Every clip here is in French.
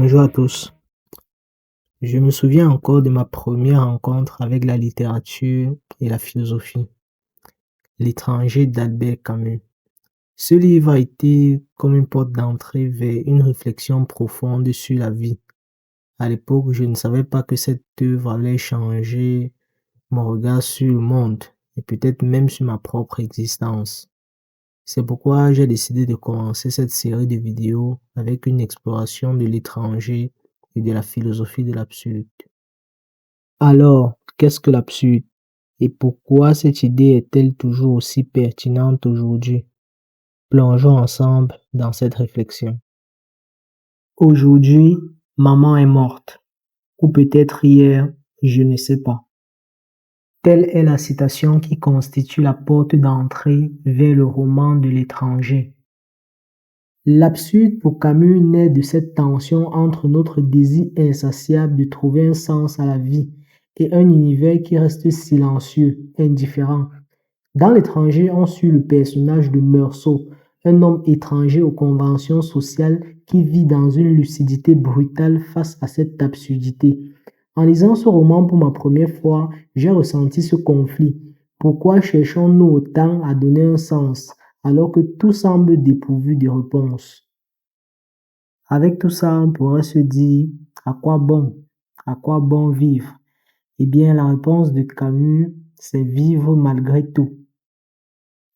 Bonjour à tous. Je me souviens encore de ma première rencontre avec la littérature et la philosophie, L'étranger d'Albert Camus. Ce livre a été comme une porte d'entrée vers une réflexion profonde sur la vie. À l'époque, je ne savais pas que cette œuvre allait changer mon regard sur le monde et peut-être même sur ma propre existence. C'est pourquoi j'ai décidé de commencer cette série de vidéos avec une exploration de l'étranger et de la philosophie de l'absurde. Alors, qu'est-ce que l'absurde? Et pourquoi cette idée est-elle toujours aussi pertinente aujourd'hui? Plongeons ensemble dans cette réflexion. Aujourd'hui, maman est morte. Ou peut-être hier, je ne sais pas. Telle est la citation qui constitue la porte d'entrée vers le roman de l'étranger. L'absurde pour Camus naît de cette tension entre notre désir insatiable de trouver un sens à la vie et un univers qui reste silencieux, indifférent. Dans l'étranger, on suit le personnage de Meursault, un homme étranger aux conventions sociales qui vit dans une lucidité brutale face à cette absurdité. En lisant ce roman pour ma première fois, j'ai ressenti ce conflit. Pourquoi cherchons-nous autant à donner un sens alors que tout semble dépourvu de réponse? Avec tout ça, on pourrait se dire, à quoi bon? À quoi bon vivre? Eh bien, la réponse de Camus, c'est vivre malgré tout.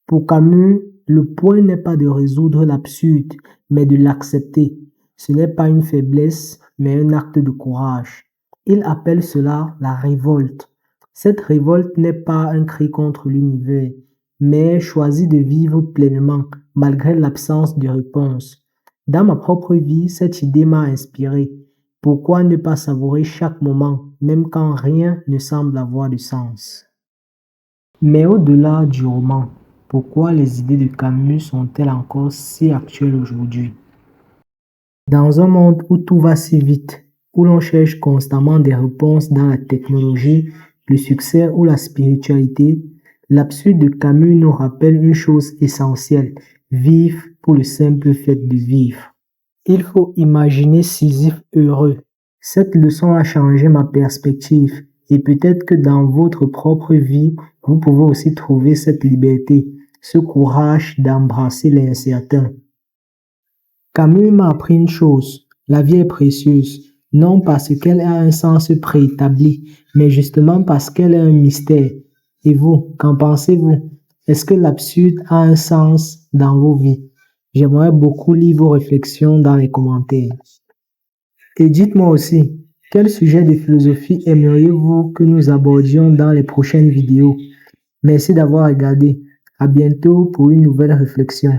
Pour Camus, le point n'est pas de résoudre l'absurde, mais de l'accepter. Ce n'est pas une faiblesse, mais un acte de courage. Il appelle cela la révolte. Cette révolte n'est pas un cri contre l'univers, mais choisir de vivre pleinement, malgré l'absence de réponse. Dans ma propre vie, cette idée m'a inspiré. Pourquoi ne pas savourer chaque moment, même quand rien ne semble avoir de sens? Mais au-delà du roman, pourquoi les idées de Camus sont-elles encore si actuelles aujourd'hui? Dans un monde où tout va si vite, où l'on cherche constamment des réponses dans la technologie, le succès ou la spiritualité, l'absurde de Camus nous rappelle une chose essentielle, vivre pour le simple fait de vivre. Il faut imaginer Sisyphe heureux. Cette leçon a changé ma perspective et peut-être que dans votre propre vie, vous pouvez aussi trouver cette liberté, ce courage d'embrasser l'incertain. Camus m'a appris une chose, la vie est précieuse, non parce qu'elle a un sens préétabli, mais justement parce qu'elle est un mystère. Et vous, qu'en pensez-vous? Est-ce que l'absurde a un sens dans vos vies? J'aimerais beaucoup lire vos réflexions dans les commentaires. Et dites-moi aussi, quel sujet de philosophie aimeriez-vous que nous abordions dans les prochaines vidéos? Merci d'avoir regardé. À bientôt pour une nouvelle réflexion.